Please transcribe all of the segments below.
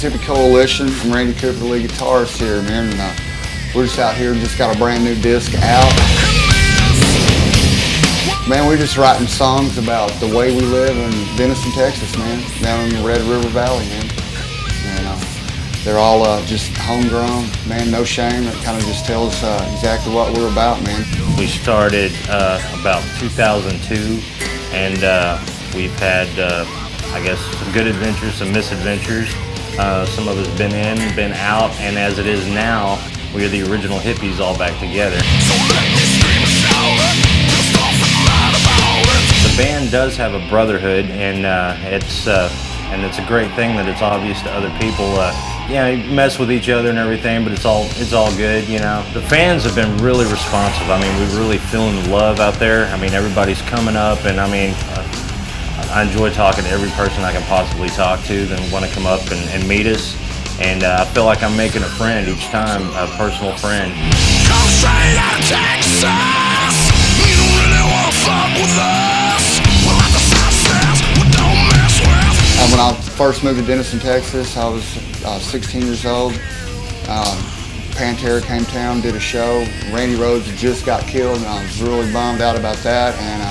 is Hippie Coalition. I'm Randy Cooper, the lead guitarist here, man. And, we're just out here, just got a brand new disc out. Man, we're just writing songs about the way we live in Denison, Texas, man. Down in the Red River Valley, man. And they're all just homegrown, man, no shame. It kind of just tells exactly what we're about, man. We started about 2002, and we've had, I guess, some good adventures, some misadventures. Some of us been in, been out, and as it is now, we are the original hippies all back together. The band does have a brotherhood, and it's a great thing that it's obvious to other people. Yeah, you mess with each other and everything, but it's all good, you know. The fans have been really responsive. I mean, we're really feeling the love out there. I mean, everybody's coming up, and I mean, I enjoy talking to every person I can possibly talk to that want to come up and meet us. And I feel like I'm making a friend each time, a personal friend. Come straight out of Texas. You don't really want to fuck with us. We're like the South Says, we don't mess with. When I first moved to Denison, Texas, I was 16 years old. Pantera came to town, did a show. Randy Rhoads just got killed, and I was really bummed out about that. And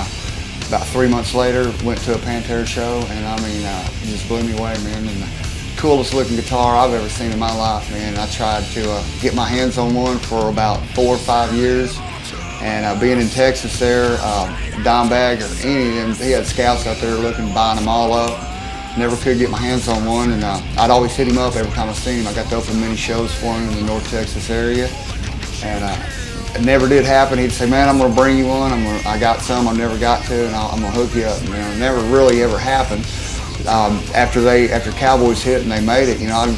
about 3 months later, went to a Pantera show, and I mean, it just blew me away, man. And the coolest looking guitar I've ever seen in my life, man. I tried to get my hands on one for about 4 or 5 years. And being in Texas there, Dimebag or any of them, he had scouts out there looking, buying them all up. Never could get my hands on one, and I'd always hit him up every time I seen him. I got to open many shows for him in the North Texas area, and it never did happen. He'd say, "Man, I'm gonna bring you one. I got some I never got to, and I'm gonna hook you up." You know, it never really ever happened. After Cowboys hit and they made it, you know,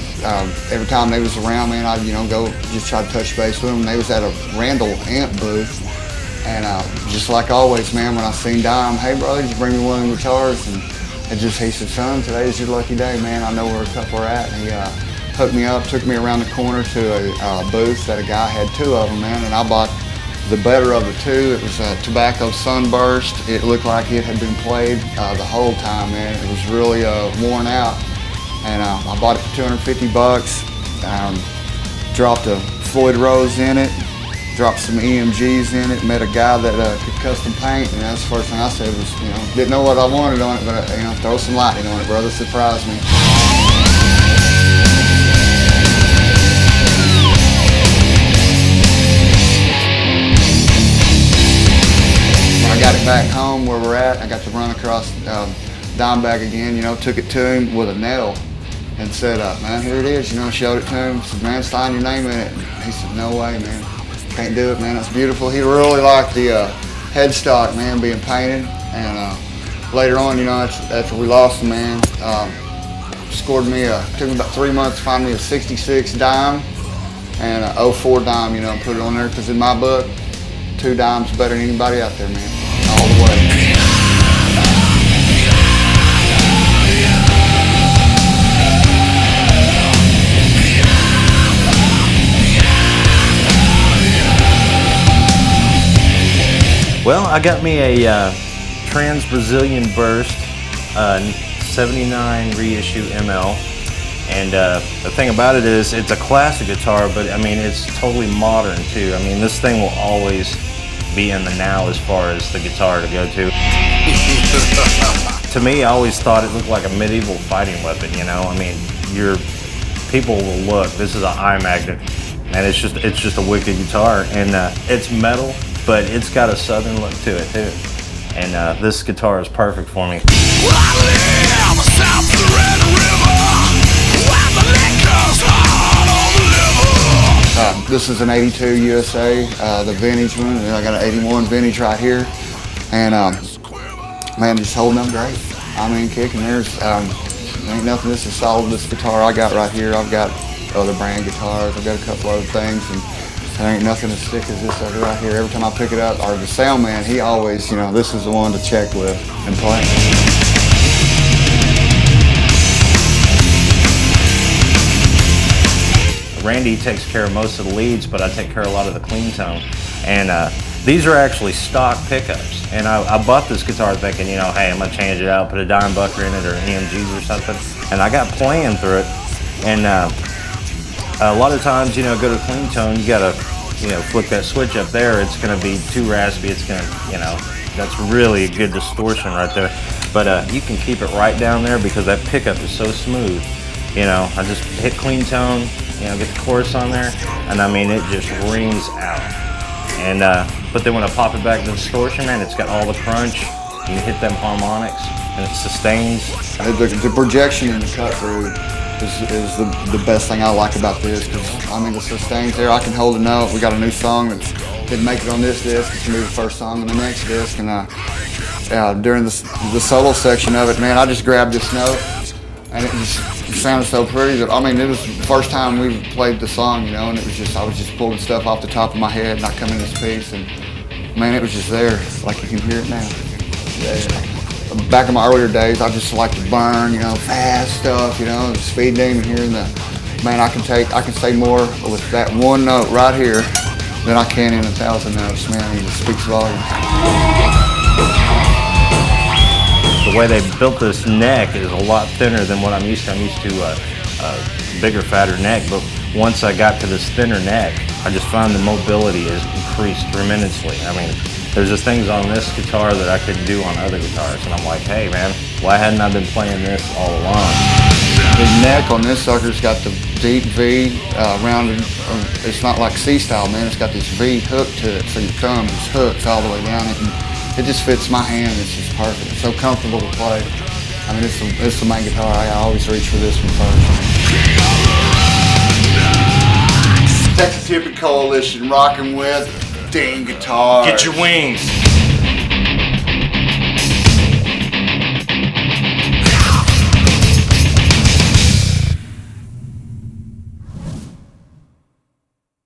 every time they was around, man, I'd go just try to touch base with them. They was at a Randall Amp booth, and just like always, man, when I seen Dime, "Hey brother, did you bring me one of the guitars?" And he said, "Son, today's your lucky day, man. I know where we're at." And he hooked me up, took me around the corner to a booth that a guy had 2 of them, man, and I bought the better of the 2. It was a Tobacco Sunburst. It looked like it had been played the whole time, man. It was really worn out, and I bought it for $250. Dropped a Floyd Rose in it, dropped some EMGs in it, met a guy that could custom paint, and that's the first thing I said was, didn't know what I wanted on it, but throw some lightning on it, brother, surprise me. When I got it back home where we're at, I got to run across Dimebag again, took it to him with a nail and said, "Man, here it is," showed it to him, said, "Man, sign your name in it." And he said, "No way, man. Can't do it, man. That's beautiful." He really liked the headstock, man, being painted. And later on, after we lost him, man, took me about 3 months to find me a 66 dime and a 04 dime, and put it on there. Because in my book, 2 dimes better than anybody out there, man, all the way. Well, I got me a Trans-Brazilian Burst 79 reissue ML, and the thing about it is it's a classic guitar, but I mean it's totally modern too. I mean this thing will always be in the now as far as the guitar to go to. To me, I always thought it looked like a medieval fighting weapon, I mean, people will look, this is an eye magnet, and it's just a wicked guitar, and it's metal, but it's got a southern look to it too. And this guitar is perfect for me. Well, I live south of the Red River, where the liquor's hard on the liver. This is an 82 USA, the vintage one, and I got an 81 vintage right here. And man, just holding up great. I mean, kicking. There's ain't nothing. This is solid. This guitar I got right here. I've got other brand guitars. I've got a couple other things, and there ain't nothing as thick as this other right here. Every time I pick it up, or the sound man, he always, this is the one to check with and play. Randy takes care of most of the leads, but I take care of a lot of the clean tone. And these are actually stock pickups. And I bought this guitar thinking, hey, I'm gonna change it out, put a dime bucker in it or EMGs or something. And I got playing through it, And a lot of times, you know, go to clean tone, you gotta, you know, flip that switch up there. It's gonna be too raspy. It's gonna, you know, that's really a good distortion right there. But you can keep it right down there because that pickup is so smooth. You know, I just hit clean tone, you know, get the chorus on there, and I mean, it just rings out. And but then when I pop it back to distortion, man, it's got all the crunch. You can hit them harmonics, and it sustains. The projection in the cut through is the best thing I like about this, because I mean the sustains there. I can hold a note. We got a new song that didn't make it on this disc. It's gonna be the first song on the next disc, and during the solo section of it, man, I just grabbed this note, and it sounded so pretty that, I mean, it was the first time we played the song, you know, and it was just, I was just pulling stuff off the top of my head, and I come in this piece, and man, it was just there, like you can hear it now. Yeah. Back in my earlier days, I just like to burn, you know, fast stuff, you know, the speed demon here, and man, I can say more with that one note right here than I can in 1,000 notes, man. It just speaks volumes. The way they built this neck is a lot thinner than what I'm used to. I'm used to a bigger, fatter neck, but once I got to this thinner neck, I just found the mobility has increased tremendously. I mean, there's just things on this guitar that I couldn't do on other guitars, and I'm like, hey man, why hadn't I been playing this all along? The neck on this sucker's got the deep V rounded. It's not like C-style, man. It's got this V hook to it, so your thumb just hooks all the way down it, and it just fits my hand. It's just perfect. It's so comfortable to play. I mean, it's the main guitar. I always reach for this one first. Texas Hippie Coalition, rocking with Ding Guitar. Get your wings.